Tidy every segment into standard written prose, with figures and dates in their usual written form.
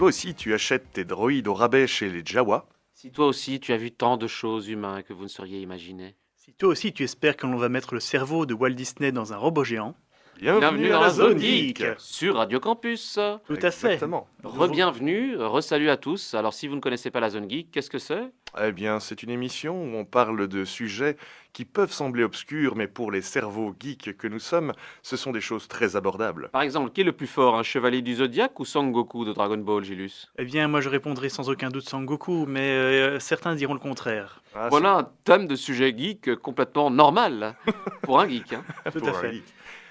toi aussi tu achètes tes droïdes au rabais chez les Jawa, Si toi aussi tu as vu tant de choses humaines que vous ne sauriez imaginer. Si toi aussi tu espères que l'on va mettre le cerveau de Walt Disney dans un robot géant, bienvenue à la Zone Geek. sur Radio Campus. tout à fait. Exactement. Re-bienvenue, re-salut à tous. Alors si vous ne connaissez pas la Zone Geek, qu'est-ce que c'est? Eh bien, c'est une émission où on parle de sujets qui peuvent sembler obscurs, mais pour les cerveaux geeks que nous sommes, ce sont des choses très abordables. Par exemple, qui est le plus fort, un chevalier du Zodiaque ou Son Goku de Dragon Ball, Gilus? Eh bien, moi je répondrai sans aucun doute Sangoku, mais certains diront le contraire. Ah, Voilà un thème de sujet geek complètement normal pour un geek. c'est tout pour à un fait. geek.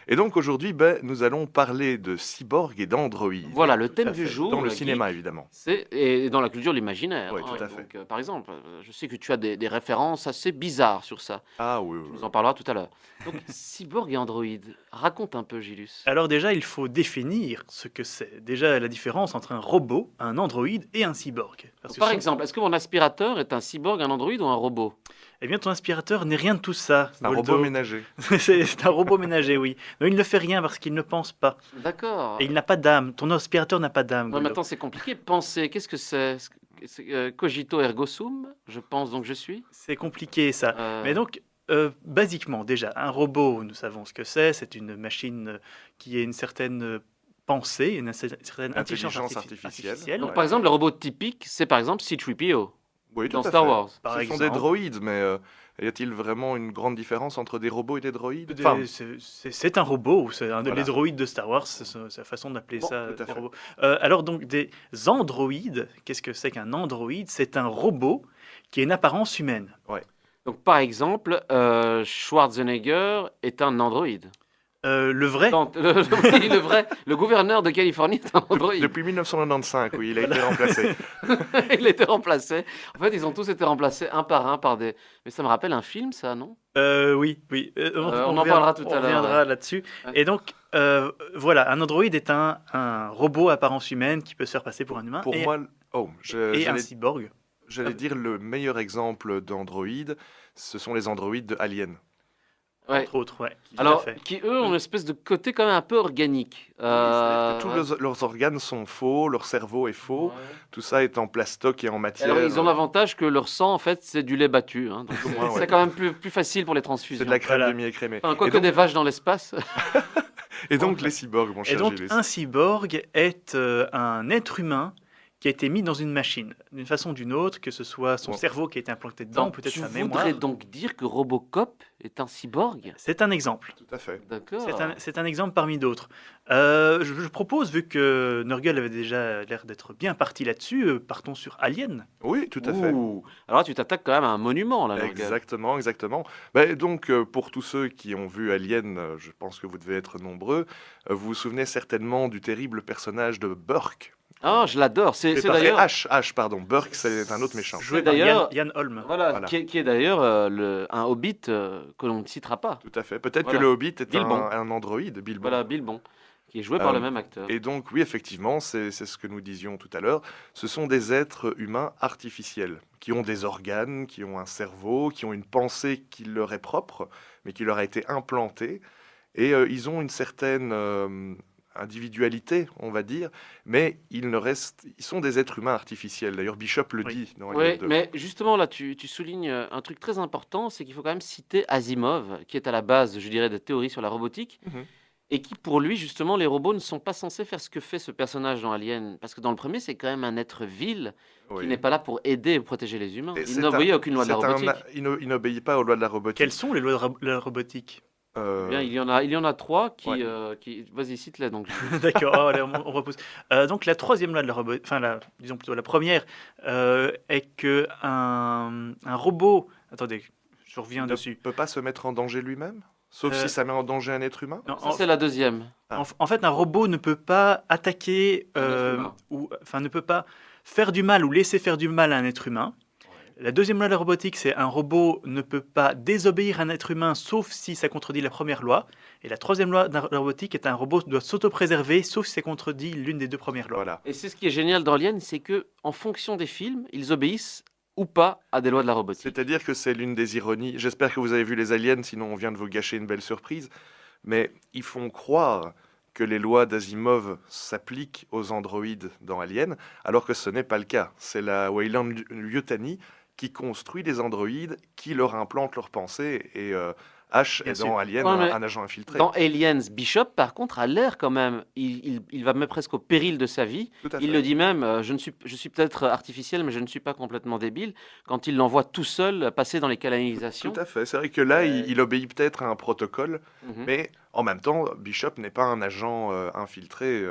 Et donc aujourd'hui, nous allons parler de cyborgs et d'androïdes. Voilà, le thème à du fait. jour. Dans le geek, cinéma, évidemment. Et dans la culture, l'imaginaire. Oui, tout à fait. Donc, par exemple, je sais que tu as des références assez bizarres sur ça. Ah oui, oui, Tu oui. nous en parleras tout à l'heure. Donc, cyborg et androïde, raconte un peu, Gilus. Alors déjà, il faut définir ce que c'est. Déjà, la différence entre un robot, un androïde et un cyborg. Parce que Par ce sont- exemple, est-ce que mon aspirateur est un cyborg, un androïde ou un robot? Eh bien, ton aspirateur n'est rien de tout ça. Un Voldo. robot ménager. C'est un robot ménager, oui. Mais il ne fait rien parce qu'il ne pense pas. D'accord. Et il n'a pas d'âme. Ton aspirateur n'a pas d'âme. Ouais, Goldo. maintenant, c'est compliqué. Penser, qu'est-ce que c'est? Cogito ergo sum, je pense donc je suis. C'est compliqué ça. Mais donc, basiquement, déjà, un robot, nous savons ce que c'est. C'est une machine qui a une certaine pensée, une certaine intelligence Intelligence artificielle. artificielle. Donc, Ouais. par exemple, le robot typique, c'est par exemple C-3PO Oui, tout dans à Star fait. Wars. Par Ce sont des exemple. droïdes, mais y a-t-il vraiment une grande différence entre des robots et des droïdes? Des- Enfin, c'est un robot, c'est Voilà. les droïdes de Star Wars, c'est la façon d'appeler Bon, ça. tout à des fait. robots. Alors donc des androïdes, qu'est-ce que c'est qu'un androïde? C'est un robot qui a une apparence humaine. Donc, par exemple, Schwarzenegger est un androïde. Le vrai, Non, oui, le vrai, le gouverneur de Californie est un androïde. depuis 1995, oui, il a été remplacé. Il a été remplacé. En fait, ils ont tous été remplacés un par un par des. Mais ça me rappelle un film, ça, non? oui, oui. On en parlera tout à On l'heure, reviendra là-dessus. Ouais. Et donc voilà, un androïde est un robot à apparence humaine qui peut se faire passer pour un humain Pour et, moi, et un cyborg. j'allais dire le meilleur exemple d'androïde, ce sont les androïdes de Alien. Ouais. Entre autres, ouais. tout à Alors, fait. qui eux ont une espèce de côté quand même un peu organique. Tous Ouais. leurs organes sont faux, leur cerveau est faux, Ouais. tout ça est en plastoc et en matière. Alors, ils ont l'avantage que leur sang, en fait, c'est du lait battu. Hein, donc moins, c'est ouais. quand même plus facile pour les C'est transfusions. de la crème Voilà. demi-écrémée. Enfin, Et quoique donc- des vaches dans l'espace. Et donc les cyborgs, mon Et cher donc, Gilles. un cyborg est un être humain qui a été mis dans une machine, d'une façon ou d'une autre, que ce soit son Bon. cerveau qui a été implanté dedans, Donc, peut-être tu sa voudrais mémoire. donc dire que Robocop est un cyborg? C'est un exemple. Tout à fait. D'accord. C'est un exemple parmi d'autres. Je propose, vu que Nurgle avait déjà l'air d'être bien parti là-dessus, partons sur Alien. Oui, tout à fait. Ouh. Alors, tu t'attaques quand même à un monument, là, Nurgle. Exactement, exactement. Ben, donc, pour tous ceux qui ont vu Alien, je pense que vous devez être nombreux, vous vous souvenez certainement du terrible personnage de Burke. Ah, je l'adore. C'est d'ailleurs. H, pardon. Burke, c'est un autre méchant. Joué C'est par d'ailleurs- Ian Holm. Voilà, Voilà. qui est d'ailleurs un hobbit que l'on ne citera pas. Tout à fait. Peut-être Voilà. que le Hobbit est Bilbon. un androïde, Bilbon. Voilà, Bilbon, qui est joué par Euh, le même acteur. Et donc, oui, effectivement, c'est ce que nous disions tout à l'heure. Ce sont des êtres humains artificiels, qui ont des organes, qui ont un cerveau, qui ont une pensée qui leur est propre, mais qui leur a été implantée. Et ils ont une certaine individualité, on va dire, mais ils sont des êtres humains artificiels. D'ailleurs, Bishop le Oui. dit dans Oui, Alien 2. mais justement, là, tu soulignes un truc très important, c'est qu'il faut quand même citer Asimov, qui est à la base, je dirais, des théories sur la robotique, Mhm. et qui, pour lui, justement, les robots ne sont pas censés faire ce que fait ce personnage dans Alien. Parce que dans le premier, c'est quand même un être vil Oui. qui n'est pas là pour aider et protéger les humains. Et Il c'est n'obéit un- à aucune loi de la c'est un- robotique. il n'obéit pas aux lois de la robotique. Quelles sont les lois de la robotique? Euh, Eh bien, il y en a trois qui... Ouais. Vas-y, cite-les donc. D'accord, oh, allez, on repousse. Donc la troisième loi de la robotique, disons plutôt la première, est que un robot... Attendez, je reviens ne dessus. peut pas se mettre en danger lui-même, sauf Euh, si ça met en danger un être humain. Non, Ça, c'est la deuxième. en fait, un robot ne peut pas attaquer, Un être humain. ne peut pas faire du mal ou laisser faire du mal à un être humain. La deuxième loi de la robotique, c'est un robot ne peut pas désobéir à un être humain sauf si ça contredit la première loi. Et la troisième loi de la robotique est un robot doit s'auto-préserver sauf si ça contredit l'une des deux premières lois. Voilà. Et c'est ce qui est génial dans Alien, c'est que en fonction des films, ils obéissent ou pas à des lois de la robotique. C'est-à-dire que c'est l'une des ironies. J'espère que vous avez vu les aliens, sinon on vient de vous gâcher une belle surprise. Mais ils font croire que les lois d'Asimov s'appliquent aux androïdes dans Alien, alors que ce n'est pas le cas. C'est la Weyland Yutani qui construit des androïdes, qui leur implante leurs pensées, et H Bien est sûr. dans Alien Ouais, mais un agent infiltré. Dans Aliens, Bishop, par contre, a l'air quand même. Il va même presque au péril de sa vie. Tout à Il fait. le dit même, je suis peut-être artificiel, mais je ne suis pas complètement débile. Quand il l'envoie tout seul passer dans les canalisations. Tout à fait. C'est vrai que là, Euh, il obéit peut-être à un protocole, Mhm. mais en même temps, Bishop n'est pas un agent infiltré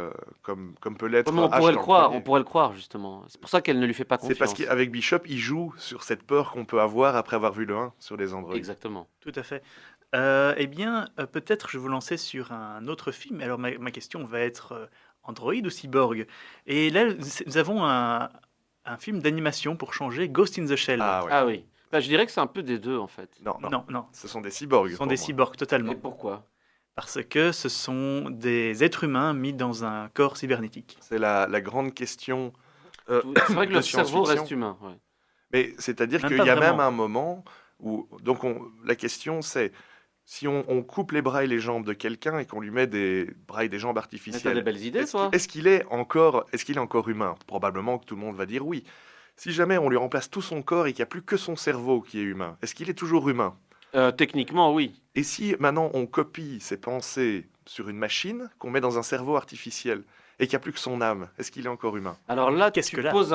comme peut l'être Comme on H pourrait le dans le croire, premier. on pourrait le croire justement. C'est pour ça qu'elle ne lui fait pas C'est parce confiance. qu'avec Bishop, il joue sur cette peur qu'on peut avoir après avoir vu le 1 sur les androïdes. Exactement. Tout à fait. Eh bien, peut-être je vais vous lancer sur un autre film. Alors, ma question va être Android ou Cyborg? Et là, nous avons un film d'animation pour changer, Ghost in the Shell. Ah ouais. Ah oui. Bah, je dirais que c'est un peu des deux en fait. Non, non, Non, non, ce sont des cyborgs. ce sont pour des moi. cyborgs totalement. Et pourquoi? Parce que ce sont des êtres humains mis dans un corps cybernétique. C'est la grande question. C'est vrai que de leur cerveau science-fiction. reste humain. Ouais. Mais c'est-à-dire Même qu'il pas y a même vraiment. un moment où. Donc la question c'est si on coupe les bras et les jambes de quelqu'un et qu'on lui met des bras et des jambes Mais t'as des artificielles, belles idées, est-ce toi. qu'il est encore humain? Probablement que tout le monde va dire oui. Si jamais on lui remplace tout son corps et qu'il n'y a plus que son cerveau qui est humain, est-ce qu'il est toujours humain? Techniquement, oui. Et si maintenant on copie ses pensées sur une machine, qu'on met dans un cerveau artificiel, et qu'il n'y a plus que son âme, est-ce qu'il est encore humain? Alors là, Qu'est-ce tu que là poses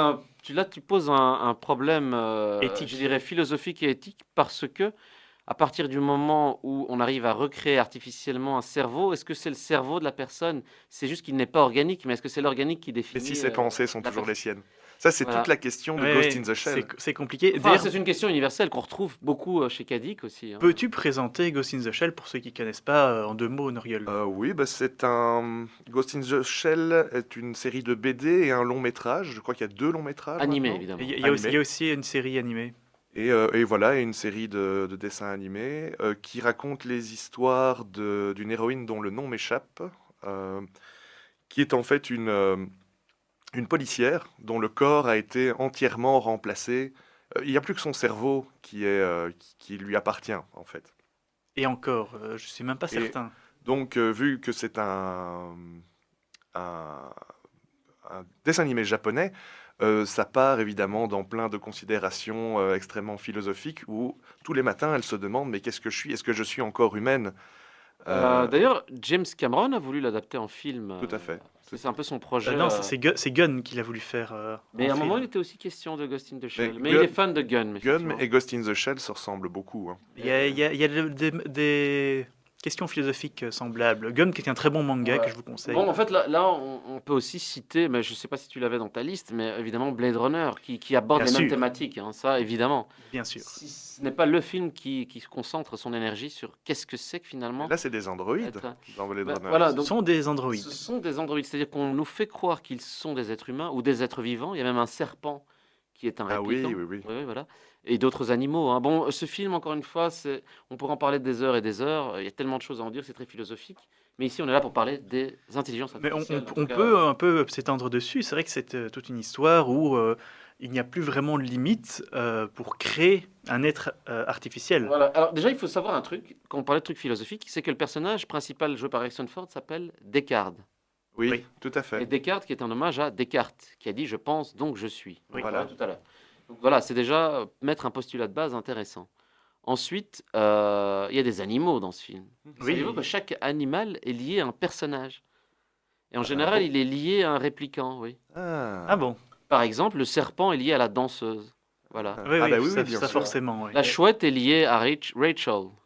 tu poses un problème, Éthique. je dirais philosophique et éthique, parce que à partir du moment où on arrive à recréer artificiellement un cerveau, est-ce que c'est le cerveau de la personne? C'est juste qu'il n'est pas organique, mais est-ce que c'est l'organique qui Mais définit si ses pensées sont la toujours les personne? siennes? Ça, c'est Voilà. toute la question de Ouais, Ghost in the Shell. c'est compliqué. Enfin, D'ailleurs, c'est une question universelle qu'on retrouve beaucoup chez Kadik aussi. Hein. peux-tu présenter Ghost in the Shell pour ceux qui ne connaissent pas en 2 mots, Noriel? Oui, bah, c'est un. Ghost in the Shell est une série de BD et un long métrage. Je crois qu'il y a 2 longs métrages. Animé, maintenant. évidemment. Il y a aussi une série animée. Et voilà, et une série de dessins animés qui racontent les histoires d'une héroïne dont le nom m'échappe, qui est en fait une policière dont le corps a été entièrement remplacé. Il n'y a plus que son cerveau qui lui appartient, en fait. Et encore, je ne suis même pas Et- certain. Donc, vu que c'est un dessin animé japonais, ça part évidemment dans plein de considérations extrêmement philosophiques où tous les matins elle se demande mais qu'est-ce que je suis? Est-ce que je suis encore humaine? D'ailleurs, James Cameron a voulu l'adapter en film. Tout à fait. C'est un peu son projet. Non, c'est Gunn qui l'a voulu faire. Mais en à un moment, film. il était aussi question de Ghost in the Shell. Mais Mais Gunn- il est fan de Gunn. Gun effectivement. et Ghost in the Shell se ressemblent beaucoup. Hein. Il y a des questions philosophiques semblables. Gunn, qui est un très bon manga Ouais. que je vous conseille. Bon, en fait, là on peut aussi citer, mais je ne sais pas si tu l'avais dans ta liste, mais évidemment Blade Runner, qui aborde Bien les mêmes sûr. thématiques, hein, ça évidemment. Bien sûr. Si ce n'est pas le film qui concentre son énergie sur qu'est-ce que c'est que finalement Là, c'est des androïdes être- dans Blade Bah, Runner. voilà, Ce donc sont des androïdes. ce sont des androïdes, c'est-à-dire qu'on nous fait croire qu'ils sont des êtres humains ou des êtres vivants. Il y a même un serpent qui est un Ah oui, répliquant. oui, oui. Oui, voilà. Et d'autres animaux. Hein. Bon, ce film, encore une fois, on pourrait en parler des heures et des heures. Il y a tellement de choses à en dire, c'est très philosophique. Mais ici, on est là pour parler des intelligences Mais artificielles. en tout on cas. peut un peu s'étendre dessus. C'est vrai que c'est toute une histoire où il n'y a plus vraiment de limite pour créer un être artificiel. Voilà. Alors déjà, il faut savoir un truc, quand on parlait de trucs philosophiques, c'est que le personnage principal joué par Harrison Ford s'appelle Descartes. Oui, Oui. tout à fait. Et Descartes qui est un hommage à Descartes, qui a dit « je pense, donc je suis ». Oui. Voilà. Tout à l'heure. Donc voilà, c'est déjà mettre un postulat de base intéressant. Ensuite, il y a des animaux dans ce film. Oui. Savez-vous que chaque animal est lié à un personnage? Et en Ah général, bon il est lié à un répliquant, oui. Ah bon? Par exemple, le serpent est lié à la danseuse. Voilà. Ah. Oui, Ah oui, bah oui, ça, oui, bien ça sûr. forcément. Oui. La chouette est liée à Rachel.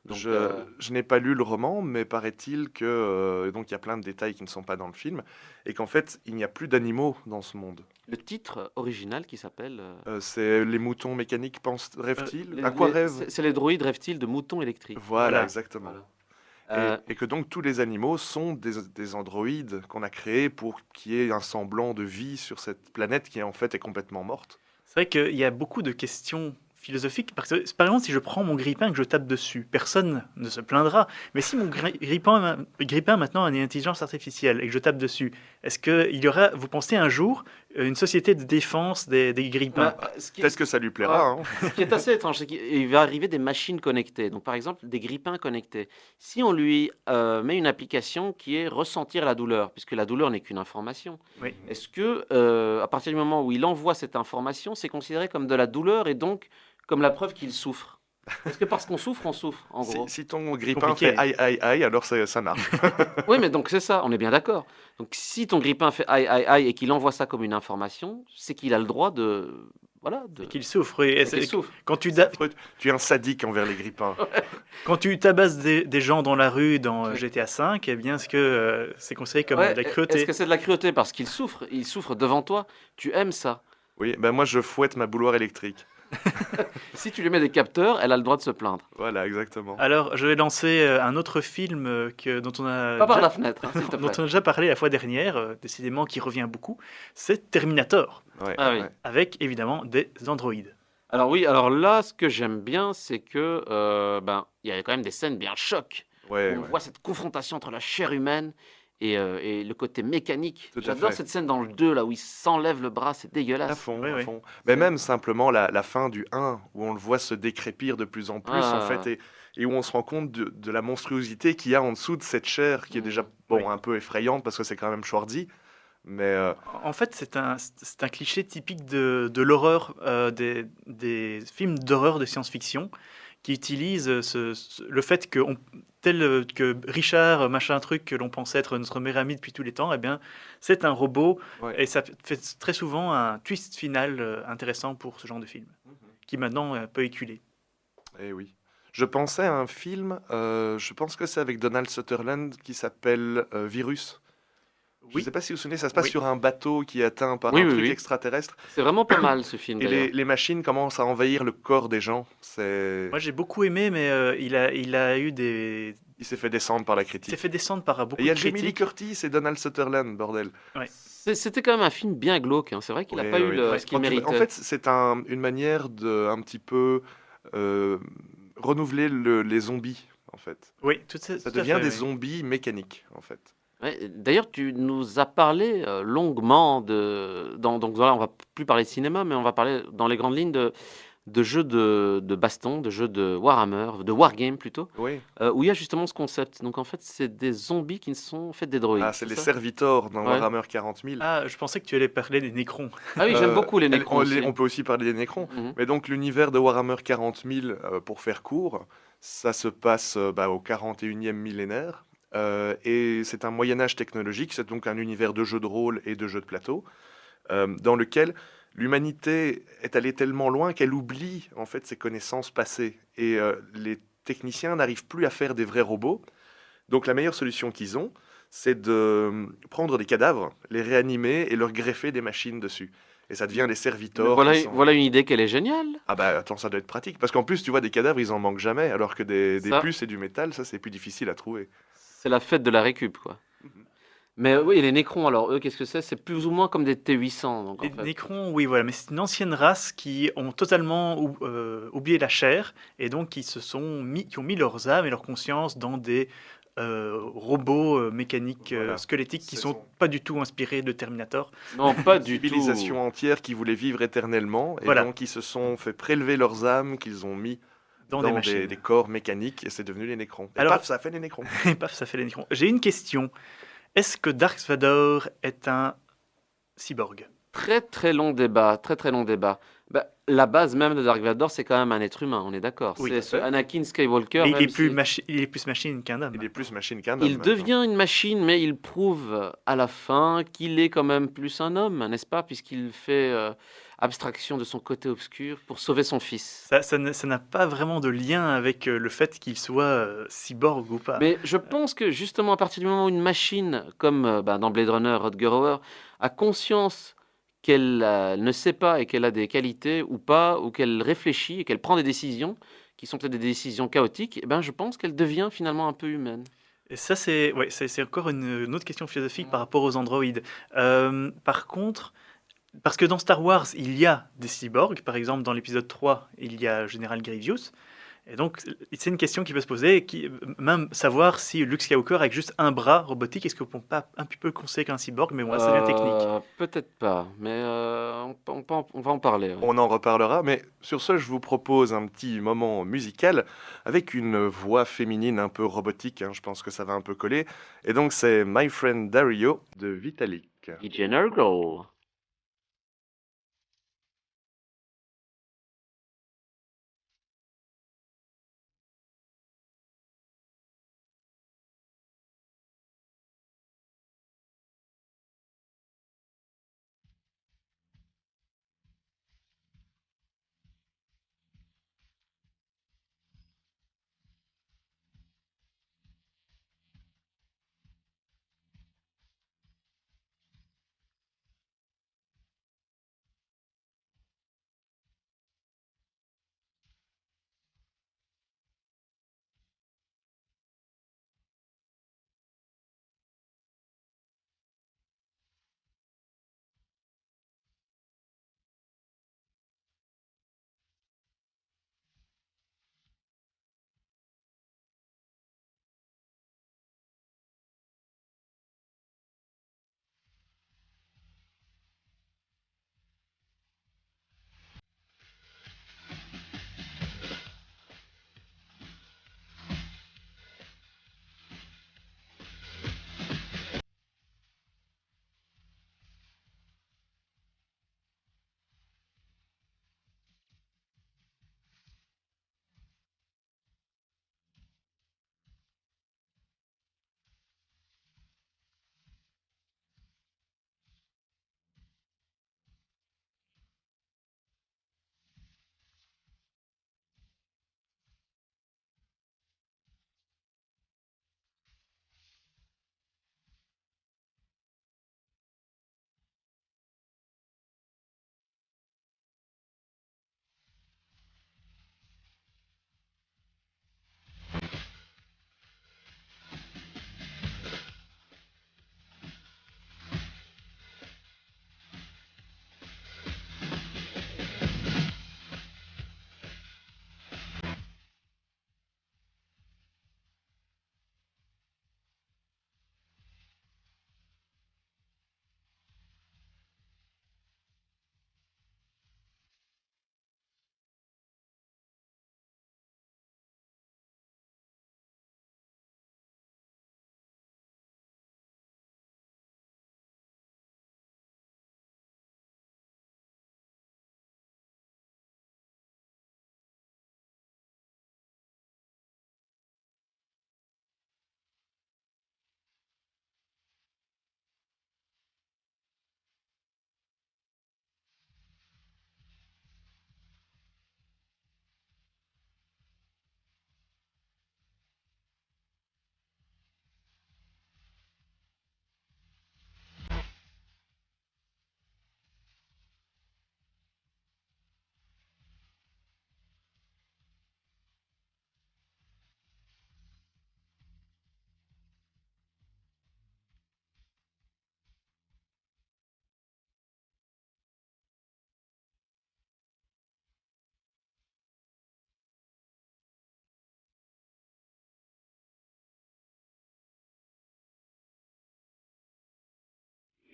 Donc, Je n'ai pas lu le roman, mais paraît-il que donc il y a plein de détails qui ne sont pas dans le film et qu'en fait il n'y a plus d'animaux dans ce monde. le titre original qui s'appelle... C'est les moutons mécaniques rêvent-ils? les- À quoi les- rêvent? c'est les droïdes rêvent-ils de moutons électriques. Voilà, Voilà. exactement. Voilà. Et que donc tous les animaux sont des androïdes qu'on a créés pour qu'il y ait un semblant de vie sur cette planète qui en fait est complètement morte. C'est vrai qu'il y a beaucoup de questions philosophiques. Parce que, par exemple, si je prends mon grille-pain et que je tape dessus, personne ne se plaindra. Mais si mon grille-pain maintenant a une intelligence artificielle et que je tape dessus, est-ce qu'il y aura, vous pensez un jour, une société de défense des grippins. Bah, ce qui est, Peut-être que ça lui plaira. Hein. ce qui est assez étrange, c'est qu'il va arriver des machines connectées. Donc, par exemple, des grippins connectés. Si on lui met une application qui est ressentir la douleur, puisque la douleur n'est qu'une information, Oui. est-ce que, à partir du moment où il envoie cette information, c'est considéré comme de la douleur et donc comme la preuve qu'il souffre? Est-ce que parce qu'on souffre, en gros? Si ton grippin Compliqué. fait aïe aïe aïe, alors ça marche. Oui, mais donc c'est ça, on est bien d'accord. Donc si ton grippin fait aïe aïe aïe et qu'il envoie ça comme une information, c'est qu'il a le droit de, voilà, de Qu'il souffre. Oui. Et qu'il souffre. Quand tu, C'est affreux. Tu es un sadique envers les grippins. quand tu tabasses des gens dans la rue dans GTA V, eh bien, est-ce que c'est considéré comme Ouais, de la est-ce cruauté? que c'est de la cruauté parce qu'il souffre devant toi, tu aimes ça. Oui, ben moi je fouette ma bouilloire électrique. Si tu lui mets des capteurs, elle a le droit de se plaindre. Voilà, exactement. Alors, je vais lancer un autre film dont on a Pas par déjà- la fenêtre, hein, s'il te dont plaît. on a déjà parlé la fois dernière, décidément qui revient beaucoup, c'est Terminator, Ouais, Ah oui. ouais. avec évidemment des androïdes. Alors oui, alors là, ce que j'aime bien, c'est que il y a quand même des scènes bien chocs. Ouais, On ouais. voit cette confrontation entre la chair humaine et le côté mécanique. Tout à J'adore fait. cette scène dans le 2, là où il s'enlève le bras, c'est À dégueulasse. fond, Oui, à oui. fond. Mais même simplement la fin du 1, où on le voit se décrépir de plus en plus, en Ah. fait, et où on se rend compte de la monstruosité qu'il y a en dessous de cette chair, qui est déjà Oui. un peu effrayante, parce que c'est quand même Schwarzy. Mais En fait, c'est un cliché typique de l'horreur, des films d'horreur de science-fiction qui utilisent le fait que Richard, machin truc, que l'on pensait être notre meilleur ami depuis tous les temps, eh bien, c'est un robot, ouais. et ça fait très souvent un twist final intéressant pour ce genre de film, qui maintenant est un peu éculé. Eh oui. Je pensais à un film, je pense que c'est avec Donald Sutherland, qui s'appelle Virus. Je ne sais pas si vous vous souvenez, ça se passe Oui. sur un bateau qui est atteint par Oui, un oui, truc oui. extraterrestre. C'est vraiment pas mal ce film Et d'ailleurs. les machines commencent à envahir le corps des gens. Moi, j'ai beaucoup aimé, mais il a eu Il s'est fait descendre par la il s'est critique. fait descendre par beaucoup Et il y a de Jamie Lee critiques. Curtis et Donald Sutherland, bordel. C'était quand même un film bien glauque, hein. C'est vrai qu'il n'a Oui, pas eu oui. ce qu'il En méritait. fait, c'est une manière de un petit peu renouveler les zombies, en fait. Oui, tout Ça à devient fait, des oui. zombies mécaniques, en fait. Ouais, d'ailleurs, tu nous as parlé longuement donc voilà, on va plus parler de cinéma, mais on va parler dans les grandes lignes de jeux de baston, de jeux de Warhammer, de Wargame plutôt, Oui. où il y a justement ce concept. Donc en fait, c'est des zombies qui sont en fait des droïdes. Ah, c'est les ça servitors dans Ouais. Warhammer 40 000. Ah, je pensais que tu allais parler des Nécrons. Ah oui, j'aime beaucoup les Necrons aussi. On peut aussi parler des Nécrons. Mhm. Mais donc l'univers de Warhammer 40 000, pour faire court, ça se passe au 41e millénaire. Et c'est un Moyen-Âge technologique, c'est donc un univers de jeux de rôle et de jeux de plateau, dans lequel l'humanité est allée tellement loin qu'elle oublie en fait ses connaissances passées. Et les techniciens n'arrivent plus à faire des vrais robots. Donc la meilleure solution qu'ils ont, c'est de prendre des cadavres, les réanimer et leur greffer des machines dessus. Et ça devient des servitors. Voilà, qui sont- voilà une idée qu'elle est géniale. Ah bah attends, ça doit être pratique. Parce qu'en plus, tu vois, des cadavres, ils en manquent jamais. Alors que des Ça. puces et du métal, ça, c'est plus difficile à trouver. C'est la fête de la récup, quoi. Mhm. Mais oui, les Nécrons, alors eux, qu'est-ce que c'est? C'est plus ou moins comme des T800. Donc, en Les fait. Nécrons, oui, voilà, mais c'est une ancienne race qui ont totalement oublié la chair et donc qui ont mis leurs âmes et leur conscience dans des robots mécaniques Voilà. squelettiques qui Ce sont sont- pas du tout inspirés de Terminator. Non, pas du tout. Civilisation entière qui voulait vivre éternellement. Et Voilà. donc, ils se sont fait prélever leurs âmes qu'ils ont mis Dans dans, des machines. des corps mécaniques. Et c'est devenu les Nécrons. Et Alors- paf, ça a fait les Nécrons. Et paf, ça fait les Nécrons. J'ai une question. Est-ce que Dark Vador est un cyborg? Très très long débat, très très long débat. Bah, la base même de Dark Vador, c'est quand même un être humain, on est d'accord. Oui, C'est tout à ce fait. Anakin Skywalker. Et il même est plus si- il est plus machine qu'un homme. Il est plus machine qu'un homme. il maintenant. devient une machine, mais il prouve à la fin qu'il est quand même plus un homme, n'est-ce pas? Puisqu'il fait abstraction de son côté obscur pour sauver son fils. Ça n'a pas vraiment de lien avec le fait qu'il soit cyborg ou pas. Mais je pense que justement à partir du moment où une machine, comme dans Blade Runner, Rutger Hauer, a conscience qu'elle ne sait pas et qu'elle a des qualités ou pas, ou qu'elle réfléchit et qu'elle prend des décisions qui sont peut-être des décisions chaotiques, eh ben, je pense qu'elle devient finalement un peu humaine. Et ça, c'est encore une autre question philosophique par rapport aux androïdes. Par contre, parce que dans Star Wars, il y a des cyborgs. Par exemple, dans l'épisode 3, il y a Général Grievous. Et donc, c'est une question qui peut se poser, même savoir si Luke Skywalker avec juste un bras robotique, est-ce qu'on peut pas un petit peu considérer qu'un cyborg, mais bon, là, ça devient technique. Peut-être pas, mais on va en parler. Ouais. On en reparlera, mais sur ce, je vous propose un petit moment musical avec une voix féminine un peu robotique, je pense que ça va un peu coller. Et donc c'est My Friend Dario de Vitalik. General Girl.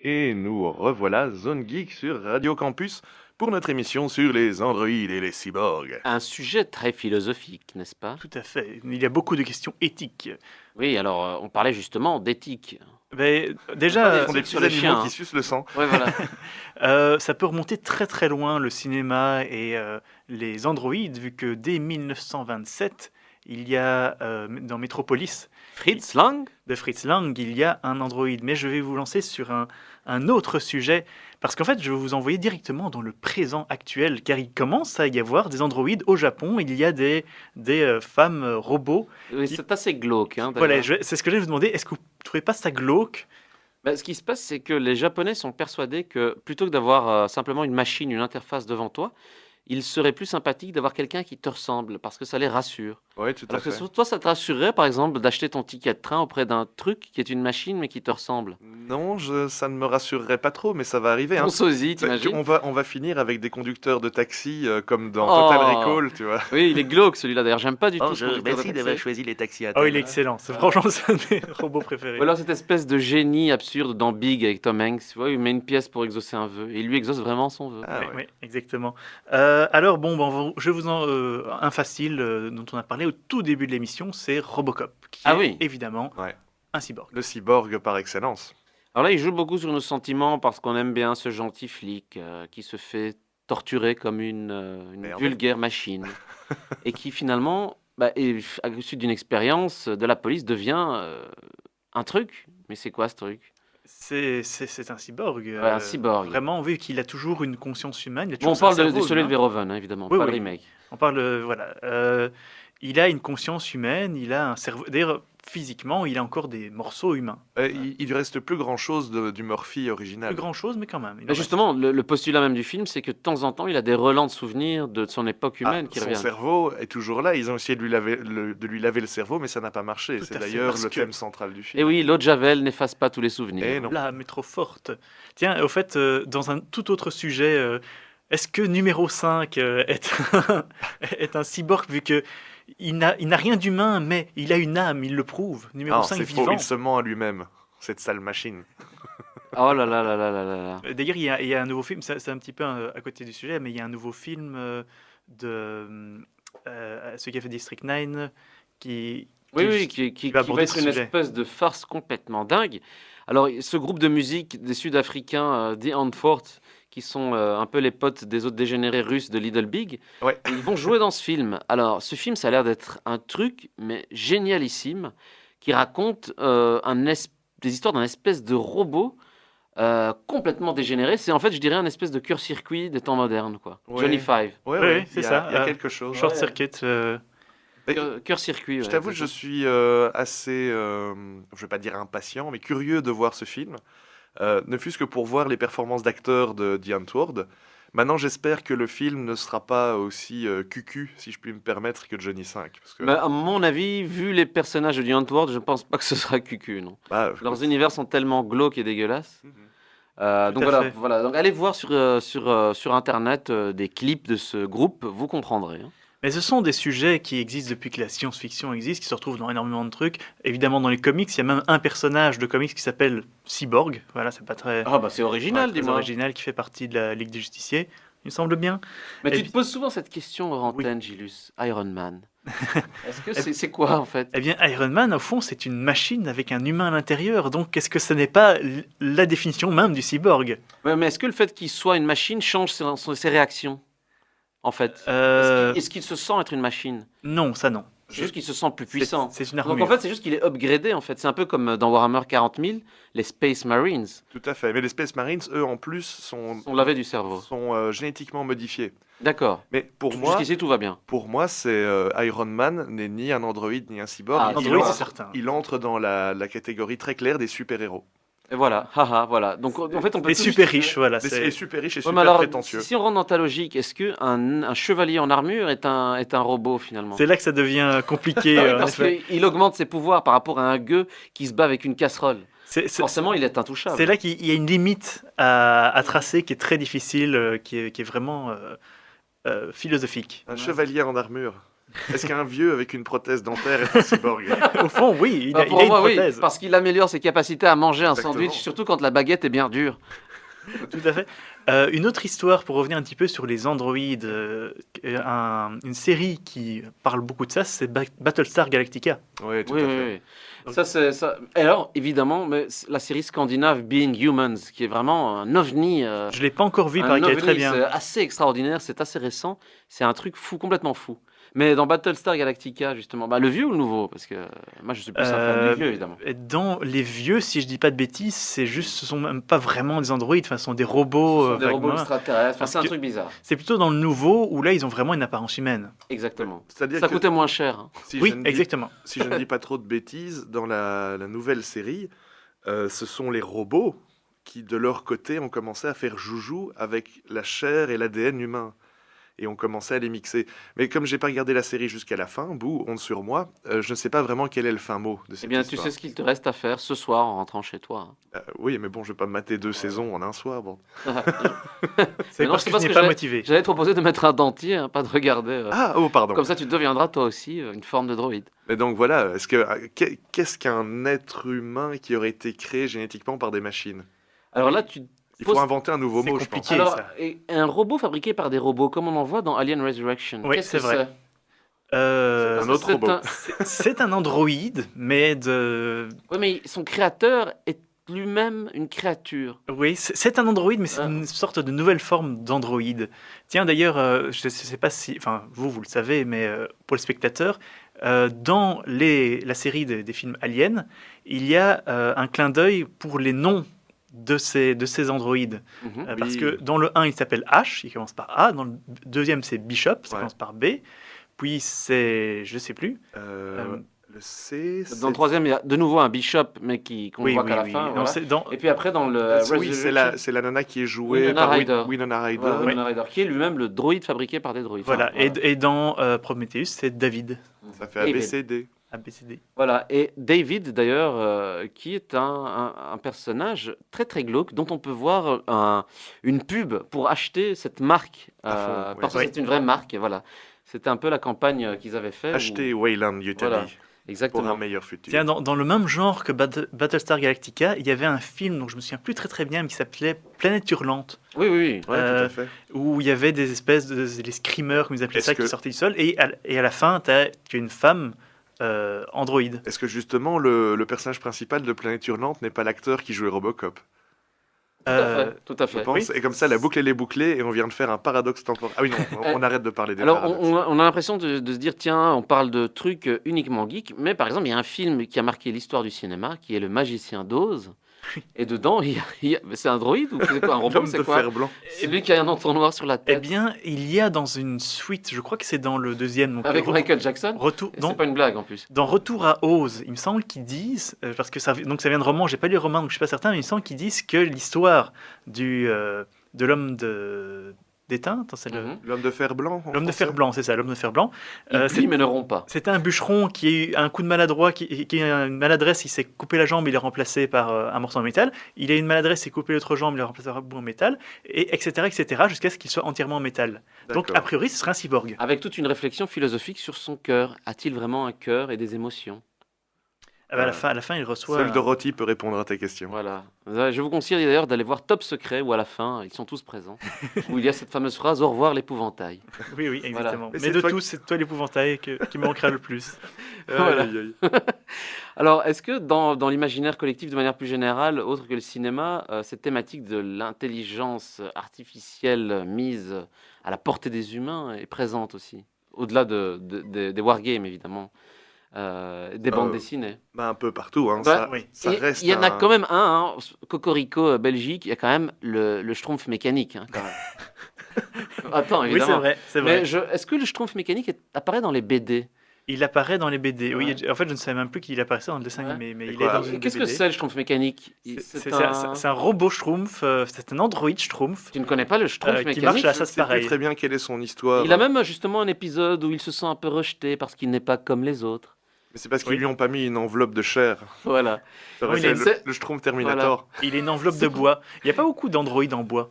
Et nous revoilà Zone Geek sur Radio Campus pour notre émission sur les androïdes et les cyborgs. Un sujet très philosophique, n'est-ce pas? Tout à fait. Il y a beaucoup de questions éthiques. Oui, alors on parlait justement d'éthique. Mais Pas déjà, Ce sont des petits sur les animaux chiens, qui hein. sucent le sang. Ouais, voilà. ça peut remonter très très loin, le cinéma et les androïdes, vu que dès 1927, il y a dans Metropolis Fritz Lang? de Fritz Lang, il y a un androïde. Mais je vais vous lancer sur un autre sujet, parce qu'en fait, je vais vous envoyer directement dans le présent actuel, car il commence à y avoir des androïdes au Japon. Il y a des femmes robots. Oui, c'est assez glauque, hein, Voilà, d'ailleurs. c'est ce que je vais vous demander. Est-ce que vous ne trouvez pas ça glauque? Bah, ce qui se passe, c'est que les Japonais sont persuadés que plutôt que d'avoir simplement une machine, une interface devant toi, il serait plus sympathique d'avoir quelqu'un qui te ressemble, parce que ça les rassure. Oui, tout à Alors que fait. toi, ça te rassurerait, par exemple, d'acheter ton ticket de train auprès d'un truc qui est une machine mais qui te ressemble. Non, ça ne me rassurerait pas trop, mais ça va arriver, Ton hein. sosie, t'imagines? On va finir avec des conducteurs de taxi comme dans Total Oh! Recall, tu vois. Oui, il est glauque celui-là. D'ailleurs, j'aime pas du tout ce Bonjour, conducteur de merci d'avoir taxi. choisi les taxis à Oh, il est tel. excellent. C'est franchement c'est un de mes robots Ou préférés. alors cette espèce de génie absurde dans Big avec Tom Hanks, tu vois, il met une pièce pour exaucer un vœu et il lui exauce vraiment son vœu. Ah Oui, ouais. oui, exactement. Alors, je vous en un facile dont on a parlé au tout début de l'émission, c'est Robocop, qui Ah est oui. évidemment Ouais. un cyborg. Le cyborg par excellence. Alors là, il joue beaucoup sur nos sentiments parce qu'on aime bien ce gentil flic qui se fait torturer comme une Merde. vulgaire machine et qui finalement, à la suite d'une expérience de la police, devient un truc. Mais c'est quoi ce truc? C'est un cyborg. Ouais, un cyborg. Vraiment, vu qu'il a toujours une conscience humaine, il a Bon, toujours on parle son de cerveau celui de humain. Verhoeven, hein, évidemment, Oui, pas le oui. remake. On parle, voilà. Il a une conscience humaine, il a un cerveau. D'ailleurs, physiquement, il a encore des morceaux humains. Il lui reste plus grand-chose du Murphy Plus original. grand chose, mais quand même. il en Mais reste. justement, le postulat même du film, c'est que de temps en temps, il a des relents de souvenirs de son époque Ah, humaine qui son reviennent. cerveau est toujours là. Ils ont essayé de lui laver le cerveau, mais ça n'a pas marché. Tout C'est à fait, d'ailleurs parce le que- thème central du Et film. oui, l'eau de Javel n'efface pas tous les souvenirs. Eh non. Là, mais trop forte. Tiens, au fait, dans un tout autre sujet, est-ce que numéro 5 est un cyborg, vu que il n'a rien d'humain, mais il a une âme, il le prouve. Numéro Non, 5 c'est faux. vivant. Il se ment à lui-même. Cette sale machine. Oh là là là là là là là. D'ailleurs, il y a un nouveau film, c'est un petit peu à côté du sujet, mais il y a un nouveau film de celui qui a fait District 9, qui, Oui, oui, qui- qui va va aborder être ce une sujet. espèce de farce complètement dingue. Alors, ce groupe de musique des Sud-Africains, The Antwoord, qui sont un peu les potes des autres dégénérés russes de Little Big, Ouais. ils vont jouer dans ce film. Alors, ce film, ça a l'air d'être un truc, mais génialissime, qui raconte des histoires d'un espèce de robot complètement dégénéré. C'est en fait, je dirais, un espèce de cœur-circuit des temps modernes, quoi. Ouais. Johnny Five. Ouais, Ouais, ouais, c'est il y a- ça, Il y a quelque chose. Short Ouais. Circuit. Et Cœur-circuit, je ouais, t'avoue que je exactement. suis assez, je vais pas dire impatient, mais curieux de voir ce film. Ne fût-ce que pour voir les performances d'acteurs de The Antwoord. Maintenant, j'espère que le film ne sera pas aussi cucu, si je puis me permettre, que Johnny 5. Parce que, Mais à mon avis, vu les personnages de The Antwoord, je pense pas que ce sera cucu, non. bah, Leurs écoute, univers sont tellement glauques et dégueulasses. mhm. Donc à voilà, fait. voilà. Donc allez voir sur Internet des clips de ce groupe, vous comprendrez, hein. Mais ce sont des sujets qui existent depuis que la science-fiction existe, qui se retrouvent dans énormément de trucs. Évidemment, dans les comics, il y a même un personnage de comics qui s'appelle Cyborg. Voilà, c'est pas très, Ah bah c'est original, très dis-moi. original, qui fait partie de la Ligue des Justiciers. Il me semble bien. Mais Et tu puis- te poses souvent cette question hors Oui. antenne, Gilus. Iron Man. Est-ce que c'est quoi en fait? Eh bien, Iron Man, au fond, c'est une machine avec un humain à l'intérieur. Donc, est-ce que ce n'est pas la définition même du cyborg? Ouais, mais est-ce que le fait qu'il soit une machine change ses réactions, en fait? Euh, Est-ce qu'il se sent être une machine? Non, ça non. C'est juste qu'il se sent plus puissant. C'est une Donc armure. en fait, c'est juste qu'il est upgradé en fait. C'est un peu comme dans Warhammer 40 000, les Space Marines Tout à fait. Mais les Space Marines, eux, en plus, sont, sont lavés du cerveau. génétiquement modifiés. D'accord. Mais pour moi, Jusqu'ici, tout va bien. c'est Iron Man n'est ni un androïde ni un cyborg. Ah, Il Android, entre- c'est certain. Il entre dans la catégorie très claire des super-héros. Et voilà, haha, voilà. Donc en fait, on peut Et tout super juste- riche, voilà. Des- c'est- Et super riches et Ouais, super mais alors, prétentieux. si on rentre dans ta logique, est-ce que un chevalier en armure est un robot finalement? C'est là que ça devient compliqué. Ah oui, en parce effet. qu'il augmente ses pouvoirs par rapport à un gueux qui se bat avec une casserole. C'est- Forcément, il est intouchable. C'est là qu'il y a une limite à tracer qui est très difficile, qui est vraiment philosophique. Un chevalier en armure. Est-ce qu'un vieux avec une prothèse dentaire est un cyborg? Au fond, oui, il Bah, a, pour il a une moi, oui, prothèse. parce qu'il améliore ses capacités à manger un Exactement. sandwich, surtout quand la baguette est bien dure. Tout à fait. Une autre histoire, pour revenir un petit peu sur les androïdes, une série qui parle beaucoup de ça, c'est Battlestar Galactica. Oui, tout Oui, à oui, fait. oui. Ça, c'est ça. Et alors, évidemment, mais la série scandinave Being Humans, qui est vraiment un ovni. Je l'ai pas encore vu, il Un paraît qu'elle est ovni, très bien. c'est assez extraordinaire, c'est assez récent, c'est un truc fou, complètement fou. Mais dans Battlestar Galactica, justement, bah, le vieux ou le nouveau? Parce que moi, je suis plus un fan du vieux, évidemment. Et dans les vieux, si je dis pas de bêtises, ce sont même pas vraiment des androïdes, enfin, ce sont des robots. Ce sont des robots vaguement. extraterrestres, enfin, Parce c'est un que- truc bizarre. C'est plutôt dans le nouveau où là, ils ont vraiment une apparence humaine. Exactement. C'est-à-dire Ça que coûtait moins cher, hein. si Oui, je ne dis- exactement. si je ne dis pas trop de bêtises, dans la nouvelle série, ce sont les robots qui, de leur côté, ont commencé à faire joujou avec la chair et l'ADN humain. et on commençait à les mixer. Mais comme j'ai pas regardé la série jusqu'à la fin, bout, honte sur moi, je ne sais pas vraiment quel est le fin mot de Eh cette bien, tu histoire. sais ce qu'il te reste à faire ce soir en rentrant chez toi. Oui, mais bon, je vais pas me mater 2 Voilà. saisons en un soir. Bon. C'est non, parce c'est que parce tu que n'es pas j'allais- motivé. J'allais te proposer de mettre un dentier, hein, pas de regarder. Ah, oh, pardon. Comme ça, tu deviendras toi aussi une forme de droïde. Mais donc voilà, qu'est-ce qu'un être humain qui aurait été créé génétiquement par des machines? Alors là, tu Il faut poses- inventer un nouveau C'est mot, je pense. compliqué. Alors, ça. un robot fabriqué par des robots, comme on en voit dans Alien Resurrection. Oui, Qu'est-ce c'est que vrai. Euh, un autre robot. c'est un androïde, mais de... Oui, mais son créateur est lui-même une créature. Oui, c'est un androïde, mais c'est Ah. une sorte de nouvelle forme d'androïde. Tiens, d'ailleurs, je ne sais pas si... Enfin, vous le savez, mais pour le spectateur, dans la série des films Alien, il y a un clin d'œil pour les noms de ces androïdes. Mhm. Parce Oui. que dans le 1, il s'appelle H, il commence par A. Dans le deuxième, c'est Bishop, ça Ouais. commence par B. Puis c'est... je sais plus. Le C, Dans le troisième, il y a de nouveau un bishop, mais qu'on Oui, voit oui, qu'à la oui. fin. Non, Voilà. c'est dans... Et puis après, dans le oui, c'est la nana qui est jouée Winona par Ryder. Winona Ryder. Voilà, Ouais. Winona Ryder, qui est lui-même le droïde fabriqué par des droïdes. Voilà. Enfin, Et dans Prometheus, c'est David. Ça fait David. ABCD. ABCD. Voilà, et David d'ailleurs, qui est un personnage très très glauque, dont on peut voir une pub pour acheter cette marque, À fond, ouais. parce que Oui. c'est une vraie marque, et voilà. C'était un peu la campagne qu'ils avaient fait. Acheter Wayland Yutani Voilà, pour exactement. un meilleur futur. Tiens, dans le même genre que Battlestar Galactica, il y avait un film dont je me souviens plus très très bien, mais qui s'appelait Planète Hurlante, Oui, oui, oui. Ouais, tout euh, à fait. où il y avait des espèces de les screamers, comme ils appelaient Est-ce ça, que- qui sortaient du sol, et à la fin, tu as une femme androïde. Est-ce que justement le personnage principal de Planète Hurlante n'est pas l'acteur qui jouait Robocop? Tout à fait, tout à Je fait. pense. Et comme ça, la boucle elle est bouclée et on vient de faire un paradoxe temporel. Ah oui, non, on arrête de parler des Alors, paradoxes. on a l'impression de se dire, tiens, on parle de trucs uniquement geeks, mais par exemple, il y a un film qui a marqué l'histoire du cinéma, qui est Le Magicien d'Oz, et dedans, mais c'est un droïde ou c'est quoi, un robot, L'homme c'est de quoi? fer blanc. C'est lui qui a un entonnoir sur la Eh tête, bien, il y a dans une suite, je crois que c'est dans le deuxième, donc avec Michael Jackson. Retour, Et non, c'est pas une blague en plus. dans Retour à Oz, il me semble qu'ils disent, parce que ça vient de roman, j'ai pas lu le roman, donc je suis pas certain, mais il me semble qu'ils disent que l'histoire de l'homme d'étain, attends, c'est Mhm. L'homme de fer blanc. en l'homme de fer français. blanc, c'est ça, l'homme de fer blanc. Ils C'est- plient mais ne rompent pas. C'était un bûcheron qui a eu un coup de maladroit, qui a une maladresse, il s'est coupé la jambe, il est remplacé par un morceau en métal. Il a une maladresse, il s'est coupé l'autre jambe, il est remplacé par un bout en métal, et etc., jusqu'à ce qu'il soit entièrement en métal. Donc, D'accord. a priori, ce serait un cyborg. Avec toute une réflexion philosophique sur son cœur. A-t-il vraiment un cœur et des émotions? À la fin, il reçoit. Seul Dorothy peut répondre à ta question. Voilà. Je vous conseille d'ailleurs d'aller voir Top Secret, où à la fin, ils sont tous présents, où il y a cette fameuse phrase « Au revoir l'épouvantail Oui, oui, Voilà. exactement. Mais Mais c'est de toi tous, c'est toi l'épouvantail qui me manquera le plus. Voilà. Aïe, aïe, aïe. ». Alors, est-ce que dans l'imaginaire collectif, de manière plus générale, autre que le cinéma, cette thématique de l'intelligence artificielle mise à la portée des humains est présente aussi? Au-delà des wargames, évidemment, des bandes dessinées. Bah, un peu partout. Hein. Bah, oui. Ça Et reste il y en a un- quand même un, hein, Cocorico Belgique, il y a quand même le Schtroumpf mécanique. Hein, quand même. Attends, Oui, évidemment. c'est vrai. Mais est-ce que le Schtroumpf mécanique apparaît dans les BD? Il apparaît dans les BD. Ouais. Oui, en fait, je ne savais même plus qu'il apparaissait dans le dessin Ouais. animé, mais Et il quoi, est dans une Qu'est-ce que BD. c'est le Schtroumpf mécanique? C'est un robot Schtroumpf, c'est un androïde Schtroumpf Tu ne connais pas le Schtroumpf qui mécanique? marche à Je ça, ne c'est sais plus pareil. très bien quelle est son histoire. Il a même justement un épisode où il se sent un peu rejeté parce qu'il n'est pas comme les autres. Mais c'est parce qu'ils Oui. lui ont pas mis une enveloppe de chair. Voilà. Ça aurait Oui, fait il est- le Schtroumpf Terminator. Il est une enveloppe de bois. Il n'y a pas beaucoup d'androïdes en bois.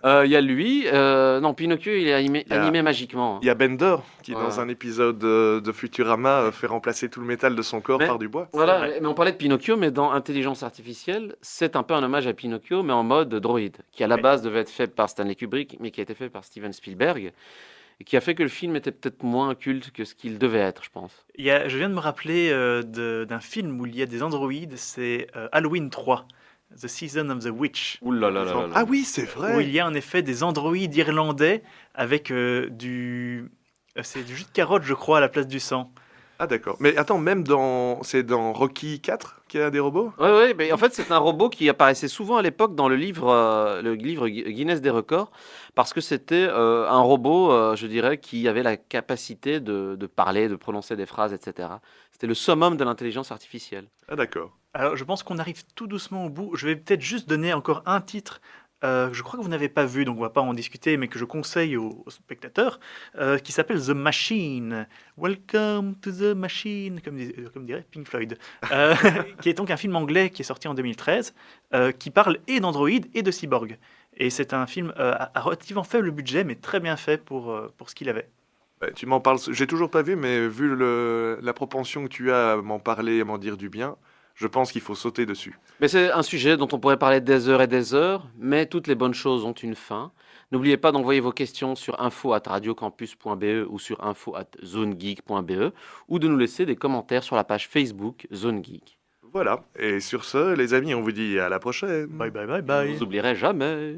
Il y a lui. Non, Pinocchio, il est animé, Il y a- animé magiquement. Il y a Bender qui, Ouais. dans un épisode de Futurama, fait remplacer tout le métal de son corps Mais- par du bois. Voilà, vrai. mais on parlait de Pinocchio, mais dans Intelligence artificielle, c'est un peu un hommage à Pinocchio, mais en mode droïde, qui à la Oui. base devait être fait par Stanley Kubrick, mais qui a été fait par Steven Spielberg, et qui a fait que le film était peut-être moins culte que ce qu'il devait être, je pense. Je viens de me rappeler d'un film où il y a des androïdes, c'est Halloween 3, The Season of the Witch, Ouh là là là là là. Ah oui, c'est où vrai. il y a en effet des androïdes irlandais avec c'est du jus de carotte, je crois, à la place du sang. Ah d'accord. Mais attends, même c'est dans Rocky 4 qu'il y a des robots? Oui, mais en fait, c'est un robot qui apparaissait souvent à l'époque dans le livre Guinness des records, parce que c'était un robot, je dirais, qui avait la capacité de parler, de prononcer des phrases, etc. C'était le summum de l'intelligence artificielle. Ah d'accord. Alors, je pense qu'on arrive tout doucement au bout. Je vais peut-être juste donner encore un titre je crois que vous n'avez pas vu, donc on va pas en discuter, mais que je conseille aux spectateurs, qui s'appelle The Machine. Welcome to the Machine, comme dirait Pink Floyd. Qui est donc un film anglais qui est sorti en 2013, qui parle et d'androïdes et de cyborgs. Et c'est un film à relativement faible budget, mais très bien fait pour ce qu'il avait. Tu m'en parles, j'ai toujours pas vu, mais vu la propension que tu as à m'en parler et à m'en dire du bien, je pense qu'il faut sauter dessus. Mais c'est un sujet dont on pourrait parler des heures et des heures, mais toutes les bonnes choses ont une fin. N'oubliez pas d'envoyer vos questions sur info@radiocampus.be ou sur info@zonegeek.be ou de nous laisser des commentaires sur la page Facebook Zone Geek. Voilà, et sur ce, les amis, on vous dit à la prochaine. Bye bye bye Je bye. ne vous oublierai jamais.